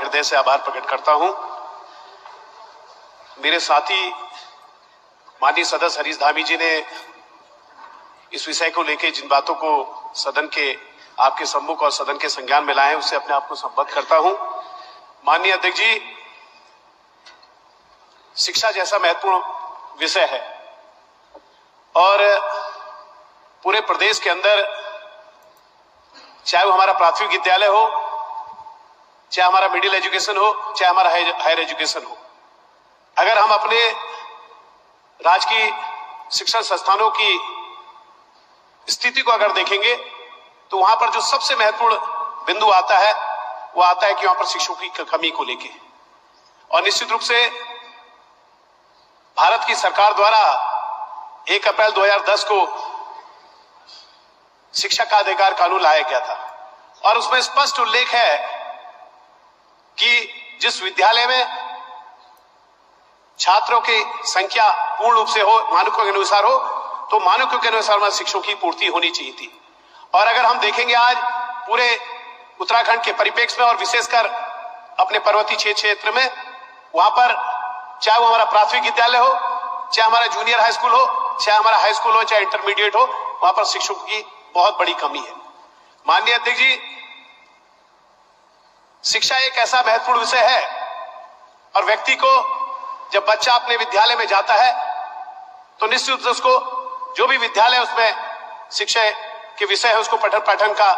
हृदय से आभार प्रकट करता हूं। मेरे साथी माननीय सदस्य हरीश धामी जी ने इस विषय को लेकर जिन बातों को सदन के आपके सम्मुख और सदन के संज्ञान में लाए हैं, उससे अपने आप को संबद्ध करता हूं। माननीय अध्यक्ष जी, शिक्षा जैसा महत्वपूर्ण विषय है और पूरे प्रदेश के अंदर, चाहे वो हमारा प्राथमिक विद्यालय हो, चाहे हमारा मिडिल एजुकेशन हो, चाहे हमारा हायर एजुकेशन हो, अगर हम अपने राजकीय शिक्षण संस्थानों की स्थिति को अगर देखेंगे तो वहां पर जो सबसे महत्वपूर्ण बिंदु आता है वो आता है कि वहां पर शिक्षकों की कमी को लेके, और निश्चित रूप से भारत की सरकार द्वारा 1 अप्रैल 2010 को शिक्षा का अधिकार कानून लाया गया था और उसमें स्पष्ट उल्लेख है कि जिस विद्यालय में छात्रों की संख्या पूर्ण रूप से हो, मानकों के अनुसार हो, तो मानकों के अनुसार शिक्षकों की पूर्ति होनी चाहिए थी। और अगर हम देखेंगे आज पूरे उत्तराखंड के परिप्रेक्ष्य में और विशेषकर अपने पर्वतीय क्षेत्र में, वहां पर चाहे वो हमारा प्राथमिक विद्यालय हो, चाहे हमारा जूनियर हाई स्कूल हो, चाहे हमारा हाई स्कूल हो, चाहे इंटरमीडिएट हो, वहां पर शिक्षकों की बहुत बड़ी कमी है। माननीय अध्यक्ष जी, शिक्षा एक ऐसा महत्वपूर्ण विषय है और व्यक्ति को जब बच्चा अपने विद्यालय में जाता है तो निश्चित रूप से उसको जो भी विद्यालय उसमें शिक्षा के विषय है उसको पठन पाठन का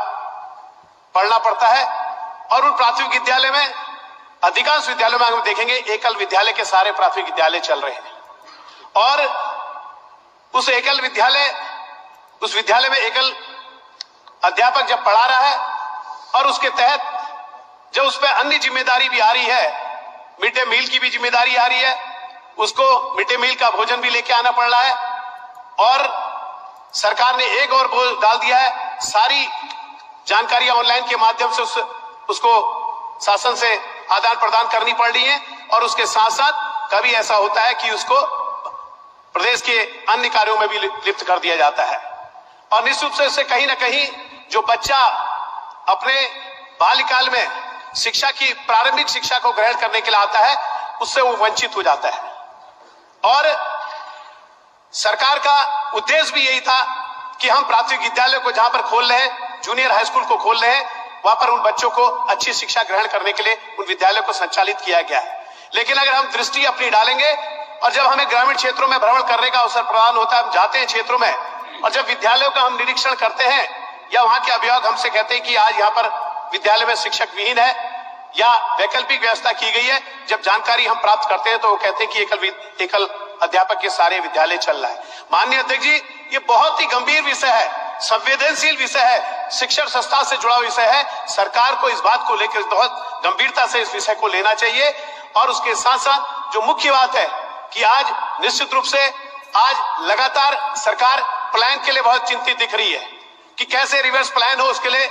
पढ़ना पड़ता है। और उन प्राथमिक विद्यालय में, अधिकांश विद्यालयों में हम देखेंगे एकल विद्यालय के सारे प्राथमिक विद्यालय चल रहे हैं और उस विद्यालय में एकल अध्यापक जब पढ़ा रहा है और उसके तहत जब उस पर अन्य जिम्मेदारी भी आ रही है, मिड डे मील की भी जिम्मेदारी आ रही है, उसको मिड डे मील का भोजन भी लेके आना पड़ रहा है और सरकार ने एक और बोझ डाल दिया है, सारी जानकारियां ऑनलाइन के माध्यम से उसको शासन से आदान प्रदान करनी पड़ रही है और उसके साथ साथ कभी ऐसा होता है कि उसको प्रदेश के अन्य कार्यों में भी लिप्त कर दिया जाता है। और निश्चित रूप से इससे कहीं ना कहीं जो बच्चा अपने बाल्यकाल में शिक्षा की प्रारंभिक शिक्षा को ग्रहण करने के लिए आता है, उससे वो वंचित हो जाता है। और सरकार का उद्देश्य भी यही था कि हम प्राथमिक विद्यालय को जहां पर खोल रहे हैं, जूनियर हाई स्कूल को खोल रहे हैं, वहां पर उन बच्चों को अच्छी शिक्षा ग्रहण करने के लिए उन विद्यालयों को संचालित किया गया है। लेकिन अगर हम दृष्टि अपनी डालेंगे और जब हमें ग्रामीण क्षेत्रों में भ्रमण करने का अवसर प्रदान होता है, हम जाते हैं क्षेत्रों में और जब विद्यालयों का हम निरीक्षण करते हैं या वहां के अभिभावक हमसे कहते हैं कि आज यहाँ पर विद्यालय में शिक्षक विहीन है या वैकल्पिक व्यवस्था की गई है, जब जानकारी हम प्राप्त करते हैं तो वो कहते हैं कि एकल अध्यापक के सारे विद्यालय चल रहा है। माननीय अध्यक्ष जी, ये बहुत ही गंभीर विषय है, संवेदनशील विषय है, शिक्षण संस्था से जुड़ा विषय है। सरकार को इस बात को लेकर बहुत गंभीरता से इस विषय को लेना चाहिए। और उसके साथ साथ जो मुख्य बात है कि आज निश्चित रूप से आज लगातार सरकार प्लान के लिए बहुत चिंतित दिख रही है कि कैसे रिवर्स प्लान हो, उसके लिए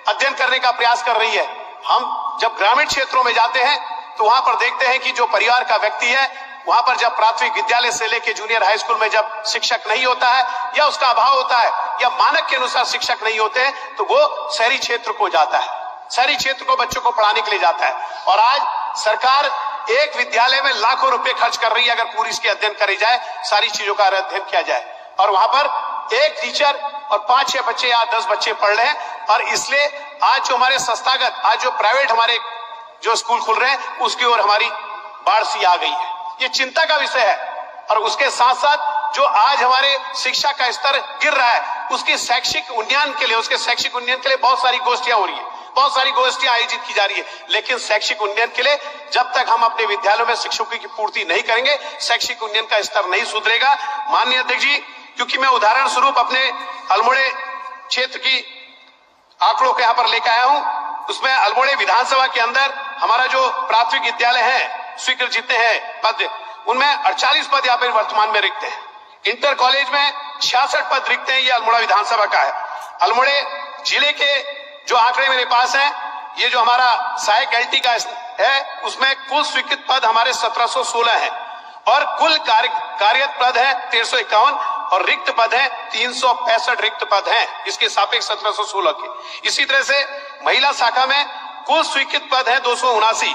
अध्ययन करने का प्रयास कर रही है। हम जब ग्रामीण क्षेत्रों में जाते हैं तो वहां पर देखते हैं कि जो परिवार का व्यक्ति है, वहां पर जब प्राथमिक विद्यालय से लेकर जूनियर हाई स्कूल में जब शिक्षक नहीं होता है या उसका अभाव होता है या मानक के अनुसार शिक्षक नहीं होते हैं तो वो शहरी क्षेत्र को जाता है, शहरी क्षेत्र को बच्चों को पढ़ाने के लिए जाता है। और आज सरकार एक विद्यालय में लाखों रुपए खर्च कर रही है, अगर पूरी इसकी अध्ययन करी जाए, सारी चीजों का अध्ययन किया जाए, और वहां पर एक टीचर और 5-6 बच्चे या 10 बच्चे पढ़ रहे हैं। और इसलिए आज जो हमारे संस्थागत, आज जो प्राइवेट हमारे जो स्कूल खुल रहे हैं उसकी ओर हमारी बाढ़ सी आ गई है। ये चिंता का विषय है। और उसके साथ साथ जो आज हमारे शिक्षा का स्तर गिर रहा है, उसकी शैक्षिक उन्नयन के लिए, उसके शैक्षिक उन्नयन के लिए बहुत सारी गोष्ठियां हो रही है, बहुत सारी गोष्ठियां आयोजित की जा रही है, लेकिन शैक्षिक उन्नयन के लिए जब तक हम अपने विद्यालयों में शिक्षकों की पूर्ति नहीं करेंगे, शैक्षिक उन्नयन का स्तर नहीं सुधरेगा। माननीय अध्यक्ष जी, क्योंकि मैं उदाहरण स्वरूप अपने अल्मोड़े क्षेत्र की आंकड़ों के यहाँ पर लेकर आया हूं, उसमें अल्मोड़े विधानसभा के अंदर हमारा जो प्राथमिक विद्यालय है, स्वीकृत जितने हैं पद, उनमें 48 पद यहाँ पर वर्तमान में रिक्त हैं। इंटर कॉलेज में 66 पद रिक्त हैं, ये अल्मोड़ा विधानसभा का है। अल्मोड़े जिले के जो आंकड़े मेरे पास हैं, ये जो हमारा सहायक एलटी का है, उसमें कुल स्वीकृत पद हमारे 1716 हैं और कुल कार्यरत पद है 1351 और रिक्त पद है 365 रिक्त पद हैं, इसके सापेक्ष 1716 के। इसी तरह से महिला शाखा में कुल स्वीकृत पद है 279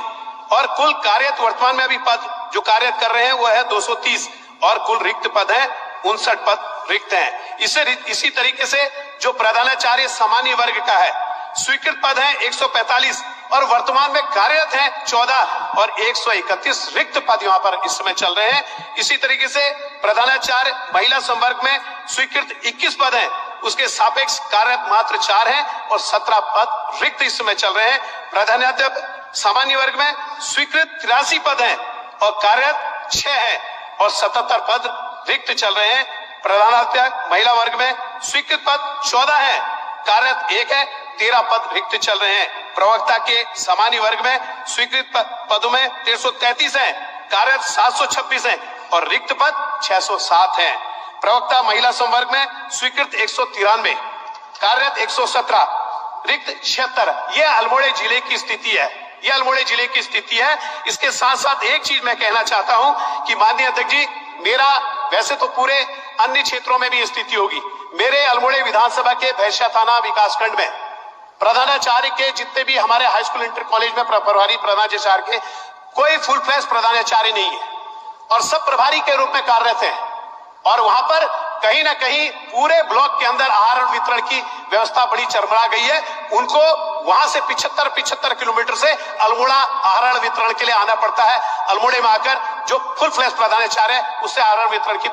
और कुल कार्यरत वर्तमान में अभी पद जो कार्यरत कर रहे हैं वो है 230 और कुल रिक्त पद है 59 पद रिक्त हैं। इसी तरीके से जो प्रधानाचार्य सामान्य वर्ग का है स्वीकृत पद है 145 और वर्तमान में कार्यरत है 14 और 131 रिक्त पद यहाँ पर इस समय चल रहे हैं। इसी तरीके से प्रधानाचार्य महिला संवर्ग में स्वीकृत 21 पद हैं, उसके सापेक्ष कार्यरत मात्र 4 हैं और 17 पद रिक्त इस समय चल रहे हैं। प्रधानाध्यापक सामान्य वर्ग में स्वीकृत 83 पद हैं और कार्यरत 6 हैं और 77 पद रिक्त चल रहे हैं। प्रधानाध्यापक महिला वर्ग में स्वीकृत पद 14 हैं, कार्यरत 1 है, 13 पद रिक्त चल रहे हैं। प्रवक्ता के सामान्य वर्ग में स्वीकृत पदों में 333 हैं, कार्यरत 726 हैं और रिक्त पद 607 हैं। प्रवक्ता महिला संवर्ग में स्वीकृत 193, कार्यरत 117, रिक्त 76। यह अल्मोड़ा जिले की स्थिति है, यह अल्मोड़ा जिले की स्थिति है। इसके साथ साथ एक चीज मैं कहना चाहता हूं कि माननीय अध्यक्ष जी, मेरा वैसे तो पूरे अन्य क्षेत्रों में भी स्थिति होगी, मेरे अल्मोड़ा विधानसभा के भैंसिया थाना विकासखंड में प्रधानाचार्य के जितने भी हमारे हाई स्कूल इंटर कॉलेज में प्रभारी प्रधानाचार्य के कोई फुल फ्लैश प्रधानाचार्य नहीं है और सब प्रभारी के रूप में कार्यरत हैं और वहां पर कहीं ना कहीं पूरे ब्लॉक के अंदर आहार वितरण की व्यवस्था बड़ी चरमरा गई है। उनको वहां से 75 किलोमीटर से अल्मोड़ा आहार वितरण के लिए आना पड़ता है। अल्मोड़े में आकर जो फुल फ्लैश प्रधानाचार्य है उससे आहार वितरण की